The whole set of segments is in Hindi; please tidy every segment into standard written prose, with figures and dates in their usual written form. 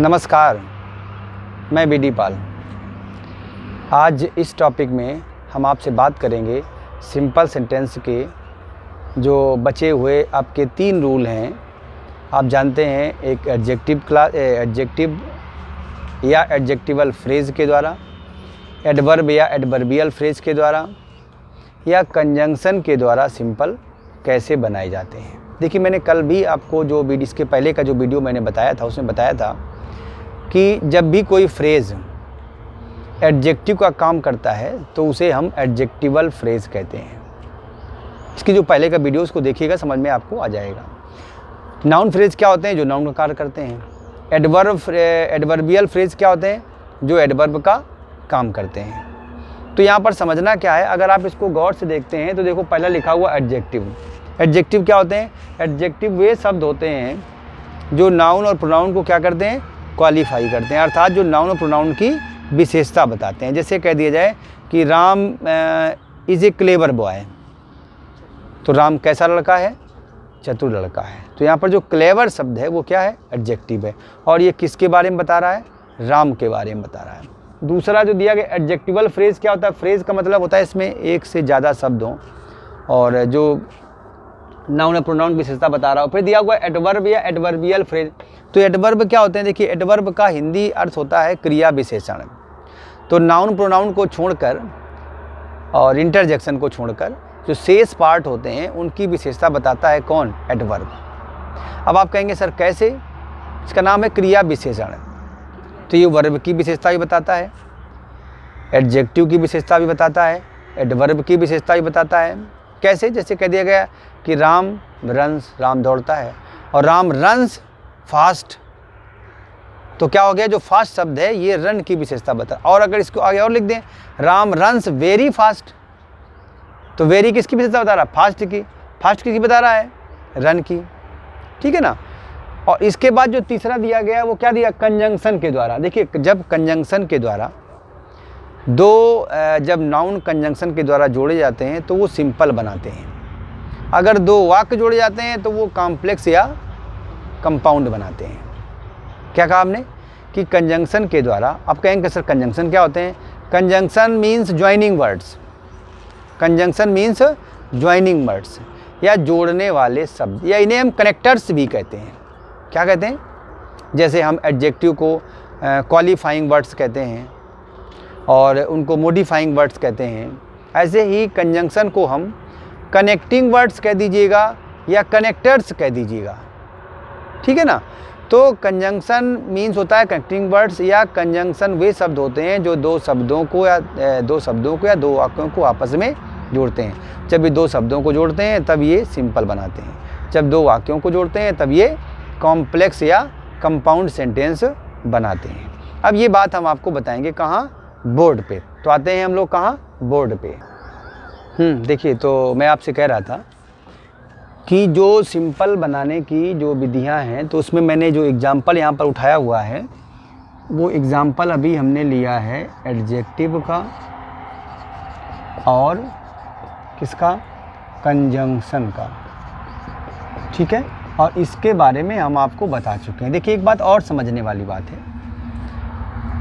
नमस्कार, मैं बीडी पाल। आज इस टॉपिक में हम आपसे बात करेंगे सिंपल सेंटेंस के जो बचे हुए आपके 3 रूल हैं। आप जानते हैं, एक एडजेक्टिव या एडजेक्टिवल फ्रेज़ के द्वारा, एडवर्ब या एडवर्बियल फ्रेज़ के द्वारा या कंजंक्शन के द्वारा सिंपल कैसे बनाए जाते हैं। देखिए, मैंने कल भी आपको जो वीडियो, इसके पहले का जो वीडियो मैंने बताया था, उसमें बताया था कि जब भी कोई फ्रेज़ एडजेक्टिव का काम करता है तो उसे हम एडजेक्टिवल फ्रेज़ कहते हैं। इसकी जो पहले का वीडियो उसको देखिएगा, समझ में आपको आ जाएगा। नाउन फ्रेज़ क्या होते हैं? जो नाउन का कार्य करते हैं। एडवर्बियल फ्रेज़ क्या होते हैं? जो एडवर्ब का काम करते हैं। तो यहाँ पर समझना क्या है, अगर आप इसको गौर से देखते हैं तो देखो, पहला लिखा हुआ एडजेक्टिव। एडजेक्टिव क्या होते हैं? एडजेक्टिव वे शब्द होते हैं जो नाउन और प्रोनाउन को क्या करते हैं? क्वालिफाई करते हैं, अर्थात जो नाउन और प्रोनाउन की विशेषता बताते हैं। जैसे कह दिया जाए कि Ram is a clever boy, तो राम कैसा लड़का है? चतुर लड़का है। तो यहाँ पर जो क्लेवर शब्द है वो क्या है? एडजेक्टिव है। और ये किसके बारे में बता रहा है? राम के बारे में बता रहा है। दूसरा जो दिया गया एडजेक्टिवल फ्रेज़ क्या होता है? फ्रेज़ का मतलब होता है इसमें एक से ज़्यादा शब्द हों और जो नाउन और प्रोनाउन विशेषता बता रहा हूँ। फिर दिया हुआ एडवर्ब या एडवर्बियल फ्रेज। तो एडवर्ब क्या होते हैं? देखिए, एडवर्ब का हिंदी अर्थ होता है क्रिया विशेषण। तो नाउन प्रोनाउन को छोड़कर और इंटरजेक्शन को छोड़कर जो शेष पार्ट होते हैं उनकी विशेषता बताता है कौन? एडवर्ब। अब आप कहेंगे सर कैसे? इसका नाम है क्रिया विशेषण। तो ये वर्ब की विशेषता भी बताता है, एडजेक्टिव की विशेषता भी बताता है, एडवर्ब की विशेषता भी बताता है। कैसे? जैसे कह दिया गया कि राम रन्स, राम दौड़ता है, और राम रन्स फास्ट। तो क्या हो गया? जो फास्ट शब्द है ये रन की विशेषता बता। और अगर इसको आगे और लिख दें, राम रन्स वेरी फास्ट, तो वेरी किसकी विशेषता बता रहा है? फास्ट की। फास्ट किसकी बता रहा है? रन की। ठीक है ना। और इसके बाद जो तीसरा दिया गया वो क्या दिया? कंजंक्शन के द्वारा। देखिए, जब कंजंक्शन के द्वारा जब नाउन कंजंक्शन के द्वारा जोड़े जाते हैं तो वो सिंपल बनाते हैं। अगर 2 वाक्य जोड़े जाते हैं तो वो कॉम्प्लेक्स या कंपाउंड बनाते हैं। क्या कहा आपने? कि कंजंक्शन के द्वारा। आप कहेंगे सर कंजंक्शन क्या होते हैं? Conjunction means joining words. Conjunction means joining words या जोड़ने वाले शब्द, या इन्हें हम कनेक्टर्स भी कहते हैं। क्या कहते हैं? जैसे हम एडजेक्टिव को क्वालिफाइंग वर्ड्स कहते हैं और उनको मॉडिफाइंग वर्ड्स कहते हैं। ऐसे ही कंजंक्शन को हम कनेक्टिंग वर्ड्स कह दीजिएगा या कनेक्टर्स कह दीजिएगा। ठीक है ना। तो कंजंक्शन मीन्स होता है कनेक्टिंग वर्ड्स, या कंजंक्शन वे शब्द होते हैं जो 2 शब्दों को या 2 वाक्यों को आपस में जोड़ते हैं। जब ये 2 शब्दों को जोड़ते हैं तब ये सिंपल बनाते हैं। जब 2 वाक्यों को जोड़ते हैं तब ये कॉम्प्लेक्स या कंपाउंड सेंटेंस बनाते हैं। अब ये बात हम आपको बताएंगे कहाँ? बोर्ड पे। तो आते हैं हम लोग कहाँ? बोर्ड पे। देखिए, तो मैं आपसे कह रहा था कि जो सिंपल बनाने की जो विधियां हैं, तो उसमें मैंने जो एग्जाम्पल यहाँ पर उठाया हुआ है वो एग्जाम्पल अभी हमने लिया है एडजेक्टिव का और किसका? कंजंक्शन का। ठीक है। और इसके बारे में हम आपको बता चुके हैं। देखिए, एक बात और समझने वाली बात है।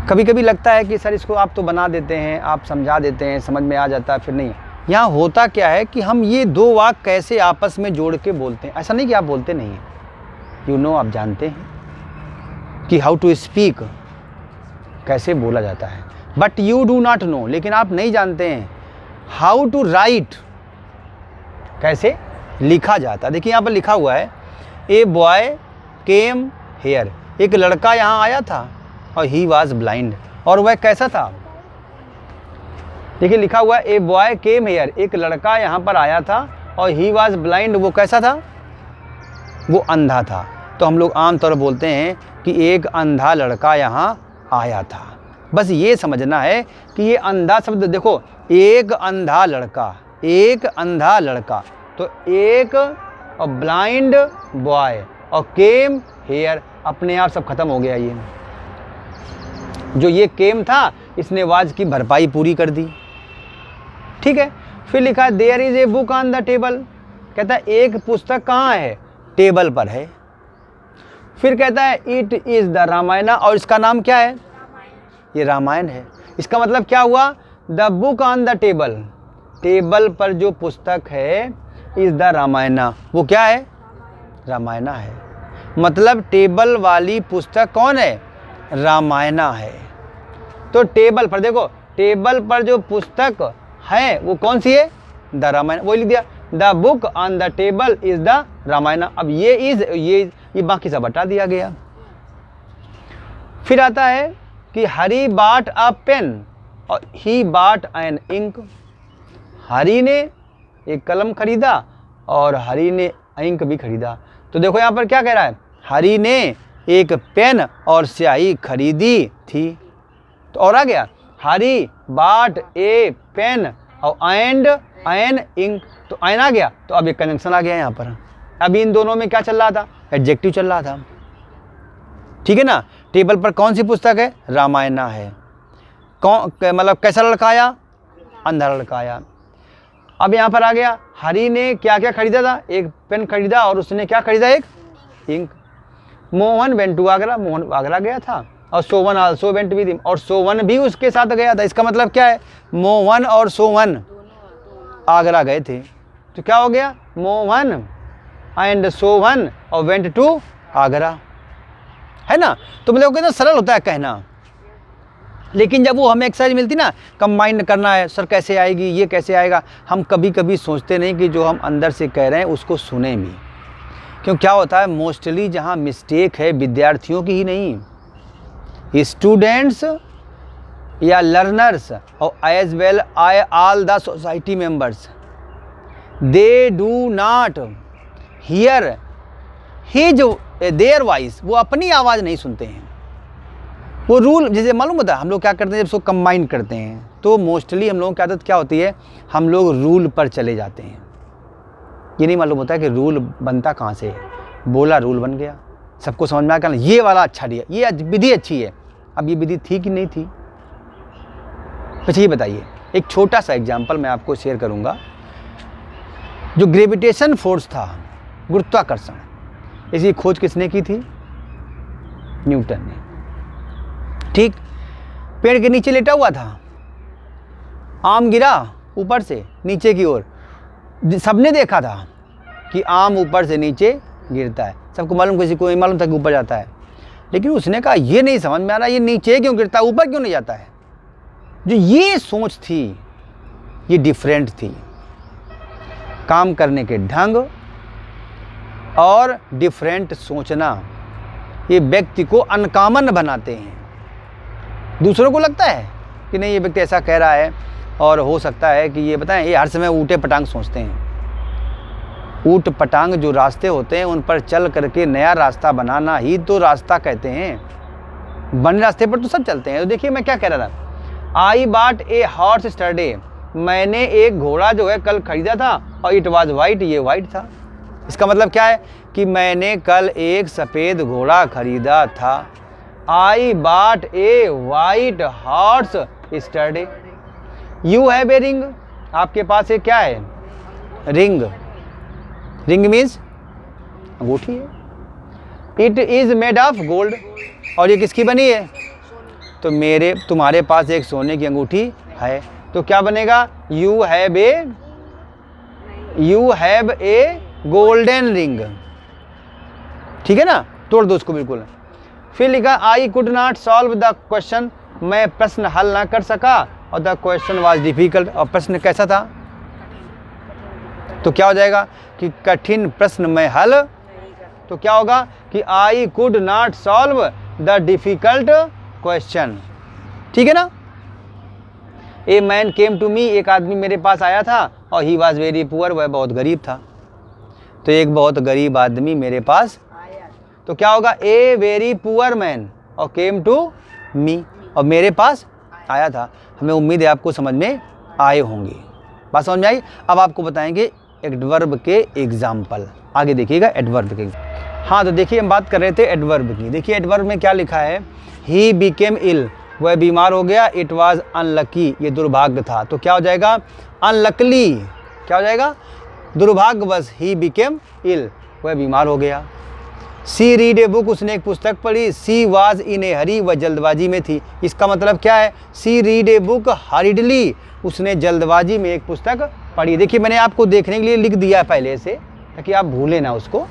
कभी कभी लगता है कि सर इसको आप तो बना देते हैं, आप समझा देते हैं, समझ में आ जाता है, फिर नहीं। यहाँ होता क्या है कि हम ये 2 वाक्य कैसे आपस में जोड़ के बोलते हैं। ऐसा नहीं कि आप बोलते नहीं हैं, आप जानते हैं कि हाउ टू स्पीक, कैसे बोला जाता है, but you do not know, लेकिन आप नहीं जानते हैं हाउ टू राइट, कैसे लिखा जाता है। देखिए, यहाँ पर लिखा हुआ है ए बॉय केम हेयर, एक लड़का यहाँ आया था और ही वॉज ब्लाइंड, और वह कैसा था? देखिए, लिखा हुआ है ए बॉय केम हेयर, एक लड़का यहाँ पर आया था, और ही वॉज ब्लाइंड, वो कैसा था? वो अंधा था। तो हम लोग आमतौर पर बोलते हैं कि एक अंधा लड़का यहाँ आया था। बस ये समझना है कि ये अंधा शब्द, देखो, एक अंधा लड़का, एक अंधा लड़का, तो एक और ब्लाइंड बॉय और केम हेयर, अपने आप सब खत्म हो गया। ये जो ये केम था इसने वाज की भरपाई पूरी कर दी। ठीक है। फिर लिखा है there is a book on the table, कहता है एक पुस्तक कहाँ है? टेबल पर है। फिर कहता है इट इज़ द रामायणा, और इसका नाम क्या है? ये रामायण है। इसका मतलब क्या हुआ? The book on the table, table पर जो पुस्तक है इज़ द रामायणा, वो क्या है? रामायणा है। मतलब टेबल वाली पुस्तक कौन है? रामायणा है। तो टेबल पर देखो, टेबल पर जो पुस्तक है वो कौन सी है? द रामायण। वो लिख दिया the book on the table is the Ramayana. अब ये इज ये बाकी सब हटा दिया गया। फिर आता है कि हरी बाट अ पेन और ही बाट एन इंक। हरी ने एक कलम खरीदा और हरी ने इंक भी खरीदा। तो देखो यहाँ पर क्या कह रहा है? हरी ने एक पेन और स्याही खरीदी थी। तो और आ गया हरी बाट ए पेन और एंड एन इंक। तो एन आ गया, तो अब एक कनेक्शन आ गया यहाँ पर। अभी इन दोनों में क्या चल रहा था? एडजेक्टिव चल रहा था, ठीक है ना। टेबल पर कौन सी पुस्तक है? रामायणा है। कौन मतलब कैसा लड़का आया? अंधा लड़का आया। अब यहाँ पर आ गया हरी ने क्या क्या खरीदा था? एक पेन खरीदा और उसने क्या खरीदा? एक ink. Mohan went to Agra, Mohan Agra गया था। और Sovan also went with him, और सोवन भी उसके साथ गया था। इसका मतलब क्या है? मोहन और सोवन आगरा गए थे। तो क्या हो गया? मोहन एंड सोवन और वेंट टू आगरा, है ना। तो मतलब कितना सरल होता है कहना, लेकिन जब वो हमें एक्सरसाइज मिलती ना, कंबाइन करना है, सर कैसे आएगी, ये कैसे आएगा, हम कभी कभी सोचते नहीं कि जो हम अंदर से कह रहे हैं उसको सुने भी। क्यों क्या होता है? मोस्टली जहाँ मिस्टेक है विद्यार्थियों की ही नहीं, स्टूडेंट्स या लर्नर्स और as well all the society members, they do not hear his their voice. वो अपनी आवाज़ नहीं सुनते हैं। वो रूल जैसे मालूम होता है, हम लोग क्या करते हैं जब उसको कंबाइन करते हैं, तो मोस्टली हम लोगों की आदत क्या होती है? हम लोग रूल पर चले जाते हैं। ये नहीं मालूम होता है कि रूल बनता कहाँ से है। बोला रूल बन गया, सबको समझ में आ गया ये वाला अच्छा दिया, ये विधि अच्छी है। अब ये विधि थी कि नहीं थी? अच्छा ये बताइए, एक छोटा सा एग्जाम्पल मैं आपको शेयर करूँगा। जो ग्रेविटेशन फोर्स था, गुरुत्वाकर्षण, इसकी खोज किसने की थी? न्यूटन ने। ठीक, पेड़ के नीचे लेटा हुआ था, आम गिरा ऊपर से नीचे की ओर, सबने देखा था कि आम ऊपर से नीचे गिरता है। सबको मालूम, किसी को नहीं मालूम था कि ऊपर जाता है। लेकिन उसने कहा ये नहीं समझ में आ रहा, ये नीचे क्यों गिरता है, ऊपर क्यों नहीं जाता है। जो ये सोच थी ये डिफरेंट थी। काम करने के ढंग और डिफरेंट सोचना ये व्यक्ति को अनकॉमन बनाते हैं। दूसरों को लगता है कि नहीं ये व्यक्ति ऐसा कह रहा है, और हो सकता है कि ये बताएं ये हर समय ऊटे पटांग सोचते हैं। ऊट पटांग जो रास्ते होते हैं उन पर चल करके नया रास्ता बनाना ही तो रास्ता कहते हैं। बने रास्ते पर तो सब चलते हैं। तो देखिए मैं क्या कह रहा था, आई बाट ए हॉर्स स्टरडे, मैंने एक घोड़ा जो है कल खरीदा था और इट वाज वाइट, ये वाइट था। इसका मतलब क्या है कि मैंने कल एक सफ़ेद घोड़ा खरीदा था। I bought a white horse yesterday. You have a ring, आपके पास एक क्या है? रिंग। रिंग मीन्स अंगूठी है। It is made of gold, और ये किसकी बनी है? तो तुम्हारे पास एक सोने की अंगूठी है। तो क्या बनेगा? You have A golden ring. ठीक है ना, तोड़ दो उसको बिल्कुल। फिर लिखा I could not solve the question, मैं प्रश्न हल ना कर सका, और द क्वेश्चन वाज डिफिकल्ट, और प्रश्न कैसा था? तो क्या हो जाएगा कि कठिन प्रश्न में हल। तो क्या होगा कि I could not solve the difficult question. ठीक है ना। A man came to me, एक आदमी मेरे पास आया था, और ही वॉज वेरी पुअर, वह बहुत गरीब था। तो एक बहुत गरीब आदमी मेरे पास आया। तो क्या होगा? ए वेरी पुअर मैन और केम टू मी, और मेरे पास आया था। हमें उम्मीद है आपको समझ में आए होंगे। बात समझ में आई? अब आपको बताएंगे एडवर्ब के एग्जाम्पल। आगे देखिएगा एडवर्ब के। हाँ तो देखिए हम बात कर रहे थे एडवर्ब की। देखिए एडवर्ब में क्या लिखा है? ही बिकेम इल, वह बीमार हो गया। इट वाज अनलकी, ये दुर्भाग्य था। तो क्या हो जाएगा? अनलकली। क्या हो जाएगा? दुर्भाग्यवश। ही बिकेम इल, वह बीमार हो गया। सी रीड ए बुक, उसने एक पुस्तक पढ़ी। सी वाज इन ए हरी, वह जल्दबाजी में थी। इसका मतलब क्या है? सी रीड ए बुक हरिडली, उसने जल्दबाजी में एक पुस्तक पढ़ी। देखिए मैंने आपको देखने के लिए लिख दिया है पहले से, ताकि आप भूलें ना उसको।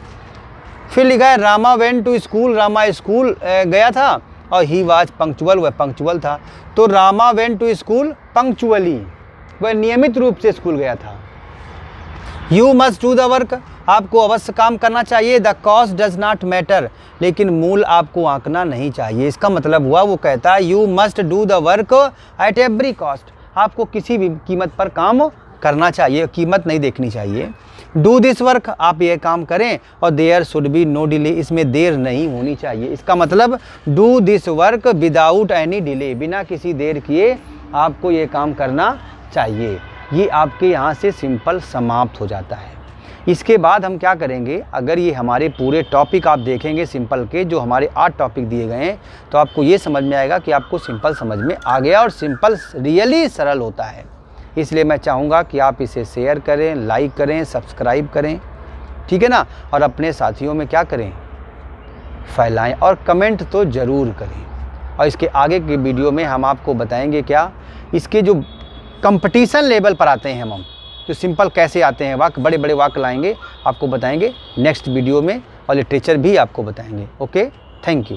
फिर लिखा है Rama went to school, Rama school गया था। और ही वाज पंक्चुअल, वह पंक्चुअल था। तो Rama went to school punctually, वह नियमित रूप से स्कूल गया था। You must do the work, आपको अवश्य काम करना चाहिए। The cost does not matter, लेकिन मूल आपको आंकना नहीं चाहिए। इसका मतलब हुआ, वो कहता है you must do the work at every cost, आपको किसी भी कीमत पर काम करना चाहिए, कीमत नहीं देखनी चाहिए। डू दिस वर्क, आप ये काम करें। और there should be no delay, इसमें देर नहीं होनी चाहिए। इसका मतलब do this work without any delay, बिना किसी देर किए आपको ये काम करना चाहिए। ये आपके यहाँ से सिंपल समाप्त हो जाता है। इसके बाद हम क्या करेंगे, अगर ये हमारे पूरे टॉपिक आप देखेंगे सिंपल के, जो हमारे 8 टॉपिक दिए गए हैं, तो आपको ये समझ में आएगा कि आपको सिंपल समझ में आ गया। और सिंपल रियली सरल होता है। इसलिए मैं चाहूँगा कि आप इसे शेयर करें, लाइक करें, सब्सक्राइब करें, ठीक है ना। और अपने साथियों में क्या करें, फैलाएं। और कमेंट तो ज़रूर करें। और इसके आगे की वीडियो में हम आपको बताएंगे क्या, इसके जो कंपटीशन लेवल पर आते हैं हम जो सिंपल कैसे आते हैं, वाक्य बड़े बड़े वाक्य लाएंगे, आपको बताएंगे नेक्स्ट वीडियो में। और लिटरेचर भी आपको बताएंगे। Okay, thank you.